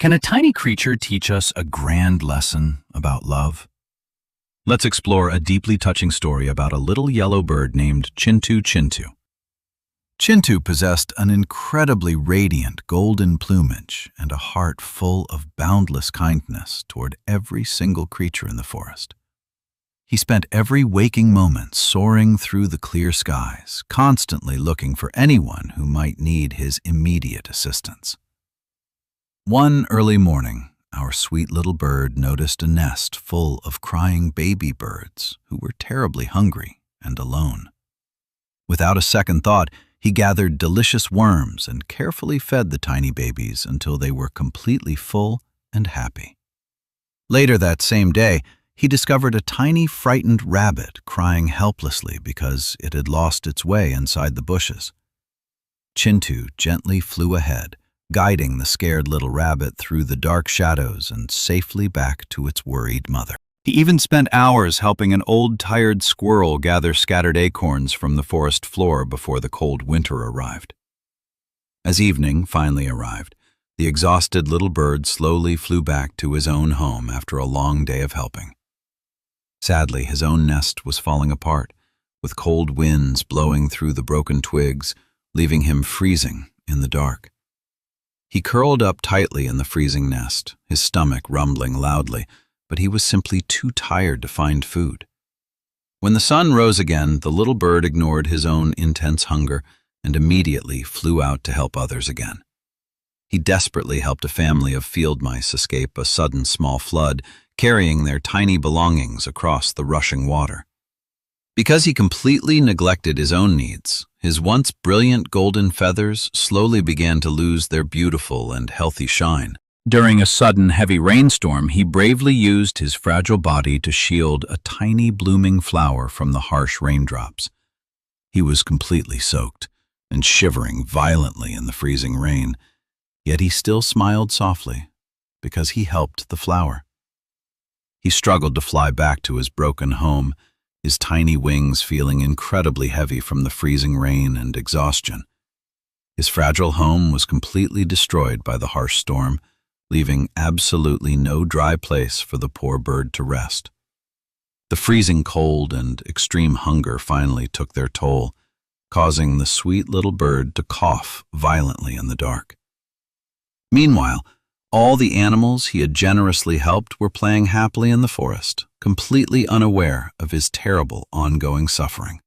Can a tiny creature teach us a grand lesson about love? Let's explore a deeply touching story about a little yellow bird named Chintu. Chintu possessed an incredibly radiant golden plumage and a heart full of boundless kindness toward every single creature in the forest. He spent every waking moment soaring through the clear skies, constantly looking for anyone who might need his immediate assistance. One early morning, our sweet little bird noticed a nest full of crying baby birds who were terribly hungry and alone. Without a second thought, he gathered delicious worms and carefully fed the tiny babies until they were completely full and happy. Later that same day, he discovered a tiny frightened rabbit crying helplessly because it had lost its way inside the bushes. Chintu gently flew ahead, guiding the scared little rabbit through the dark shadows and safely back to its worried mother. He even spent hours helping an old, tired squirrel gather scattered acorns from the forest floor before the cold winter arrived. As evening finally arrived, the exhausted little bird slowly flew back to his own home after a long day of helping. Sadly, his own nest was falling apart, with cold winds blowing through the broken twigs, leaving him freezing in the dark. He curled up tightly in the freezing nest, his stomach rumbling loudly, but he was simply too tired to find food. When the sun rose again, the little bird ignored his own intense hunger and immediately flew out to help others again. He desperately helped a family of field mice escape a sudden small flood, carrying their tiny belongings across the rushing water. Because he completely neglected his own needs, his once brilliant golden feathers slowly began to lose their beautiful and healthy shine. During a sudden heavy rainstorm, he bravely used his fragile body to shield a tiny blooming flower from the harsh raindrops. He was completely soaked and shivering violently in the freezing rain, yet he still smiled softly because he helped the flower. He struggled to fly back to his broken home, his tiny wings feeling incredibly heavy from the freezing rain and exhaustion. His fragile home was completely destroyed by the harsh storm, leaving absolutely no dry place for the poor bird to rest. The freezing cold and extreme hunger finally took their toll, causing the sweet little bird to cough violently in the dark. Meanwhile, all the animals he had generously helped were playing happily in the forest, completely unaware of his terrible ongoing suffering.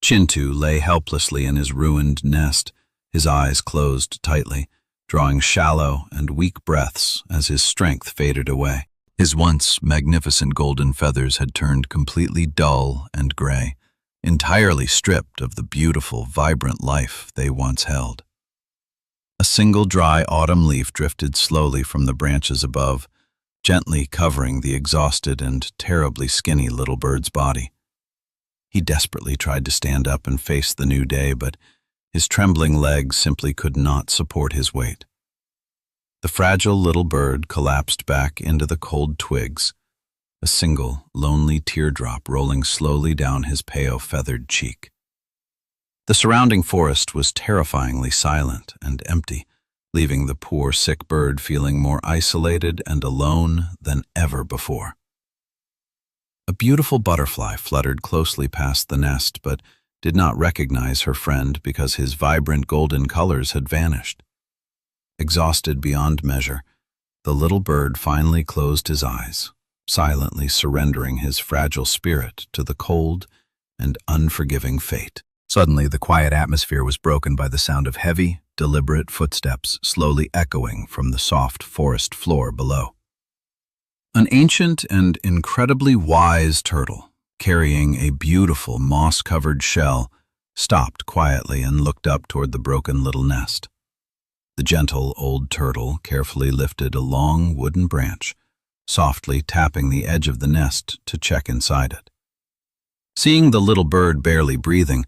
Chintu lay helplessly in his ruined nest, his eyes closed tightly, drawing shallow and weak breaths as his strength faded away. His once magnificent golden feathers had turned completely dull and gray, entirely stripped of the beautiful, vibrant life they once held. A single dry autumn leaf drifted slowly from the branches above, gently covering the exhausted and terribly skinny little bird's body. He desperately tried to stand up and face the new day, but his trembling legs simply could not support his weight. The fragile little bird collapsed back into the cold twigs, a single, lonely teardrop rolling slowly down his pale, feathered cheek. The surrounding forest was terrifyingly silent and empty, leaving the poor sick bird feeling more isolated and alone than ever before. A beautiful butterfly fluttered closely past the nest, but did not recognize her friend because his vibrant golden colors had vanished. Exhausted beyond measure, the little bird finally closed his eyes, silently surrendering his fragile spirit to the cold and unforgiving fate. Suddenly, the quiet atmosphere was broken by the sound of heavy, deliberate footsteps slowly echoing from the soft forest floor below. An ancient and incredibly wise turtle, carrying a beautiful moss-covered shell, stopped quietly and looked up toward the broken little nest. The gentle old turtle carefully lifted a long wooden branch, softly tapping the edge of the nest to check inside it. Seeing the little bird barely breathing,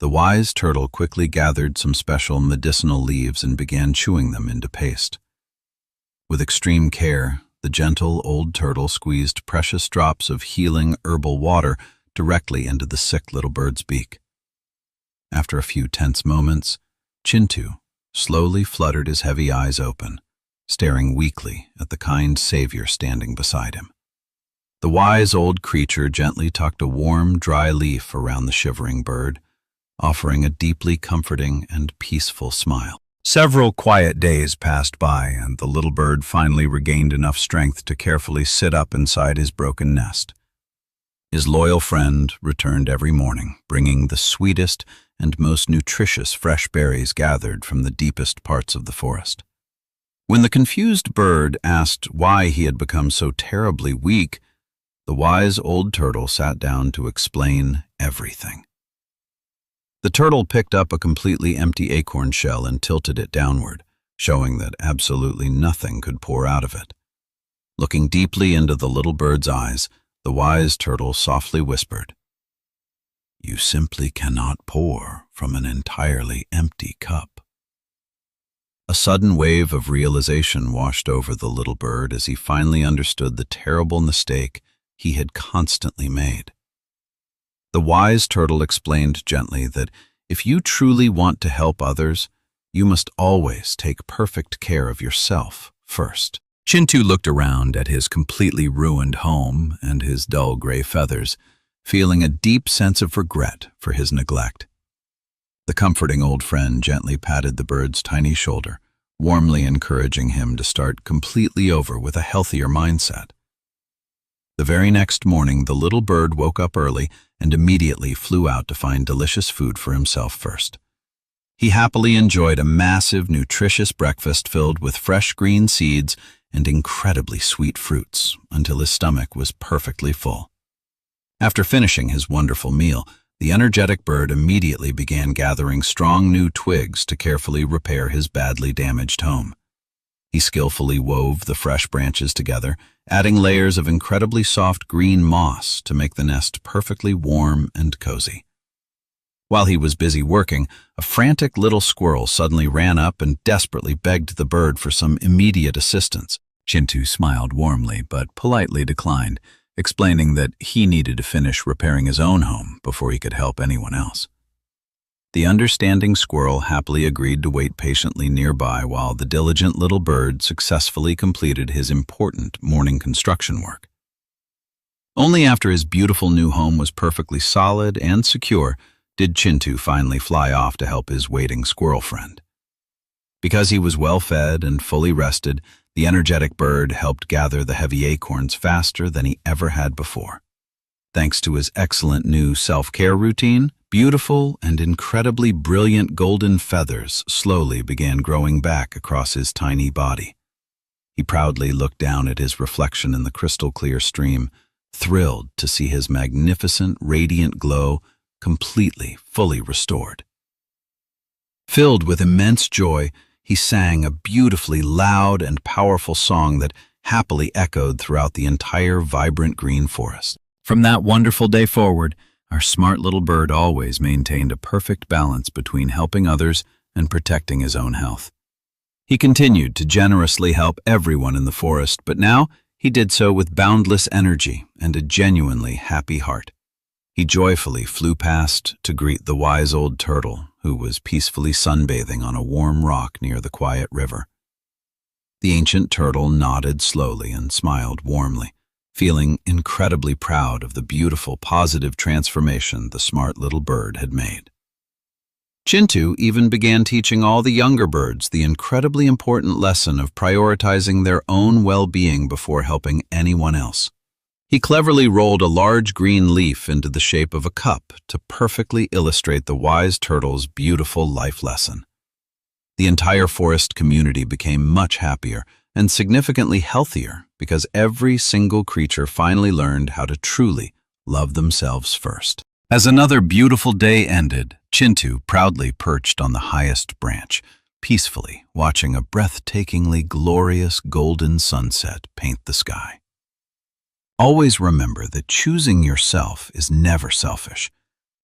the wise turtle quickly gathered some special medicinal leaves and began chewing them into paste. With extreme care, the gentle old turtle squeezed precious drops of healing herbal water directly into the sick little bird's beak. After a few tense moments, Chintu slowly fluttered his heavy eyes open, staring weakly at the kind savior standing beside him. The wise old creature gently tucked a warm, dry leaf around the shivering bird, offering a deeply comforting and peaceful smile. Several quiet days passed by, and the little bird finally regained enough strength to carefully sit up inside his broken nest. His loyal friend returned every morning, bringing the sweetest and most nutritious fresh berries gathered from the deepest parts of the forest. When the confused bird asked why he had become so terribly weak, the wise old turtle sat down to explain everything. The turtle picked up a completely empty acorn shell and tilted it downward, showing that absolutely nothing could pour out of it. Looking deeply into the little bird's eyes, the wise turtle softly whispered, "You simply cannot pour from an entirely empty cup." A sudden wave of realization washed over the little bird as he finally understood the terrible mistake he had constantly made. The wise turtle explained gently that if you truly want to help others, you must always take perfect care of yourself first. Chintu looked around at his completely ruined home and his dull gray feathers, feeling a deep sense of regret for his neglect. The comforting old friend gently patted the bird's tiny shoulder, warmly encouraging him to start completely over with a healthier mindset. The very next morning, the little bird woke up early and immediately flew out to find delicious food for himself first. He happily enjoyed a massive, nutritious breakfast filled with fresh green seeds and incredibly sweet fruits until his stomach was perfectly full. After finishing his wonderful meal, the energetic bird immediately began gathering strong new twigs to carefully repair his badly damaged home. He skillfully wove the fresh branches together, adding layers of incredibly soft green moss to make the nest perfectly warm and cozy. While he was busy working, a frantic little squirrel suddenly ran up and desperately begged the bird for some immediate assistance. Chintu smiled warmly but politely declined, explaining that he needed to finish repairing his own home before he could help anyone else. The understanding squirrel happily agreed to wait patiently nearby while the diligent little bird successfully completed his important morning construction work. Only after his beautiful new home was perfectly solid and secure did Chintu finally fly off to help his waiting squirrel friend. Because he was well fed and fully rested, the energetic bird helped gather the heavy acorns faster than he ever had before. Thanks to his excellent new self-care routine, beautiful and incredibly brilliant golden feathers slowly began growing back across his tiny body. He proudly looked down at his reflection in the crystal-clear stream, thrilled to see his magnificent, radiant glow completely, fully restored. Filled with immense joy, he sang a beautifully loud and powerful song that happily echoed throughout the entire vibrant green forest. From that wonderful day forward, our smart little bird always maintained a perfect balance between helping others and protecting his own health. He continued to generously help everyone in the forest, but now he did so with boundless energy and a genuinely happy heart. He joyfully flew past to greet the wise old turtle, who was peacefully sunbathing on a warm rock near the quiet river. The ancient turtle nodded slowly and smiled warmly, feeling incredibly proud of the beautiful, positive transformation the smart little bird had made. Chintu even began teaching all the younger birds the incredibly important lesson of prioritizing their own well-being before helping anyone else. He cleverly rolled a large green leaf into the shape of a cup to perfectly illustrate the wise turtle's beautiful life lesson. The entire forest community became much happier and significantly healthier because every single creature finally learned how to truly love themselves first. As another beautiful day ended, Chintu proudly perched on the highest branch, peacefully watching a breathtakingly glorious golden sunset paint the sky. Always remember that choosing yourself is never selfish.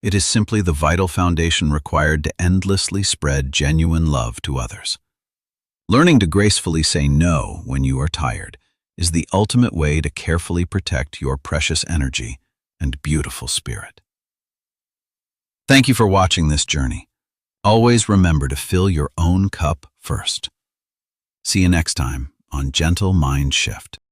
It is simply the vital foundation required to endlessly spread genuine love to others. Learning to gracefully say no when you are tired is the ultimate way to carefully protect your precious energy and beautiful spirit. Thank you for watching this journey. Always remember to fill your own cup first. See you next time on Gentle Mind Shift.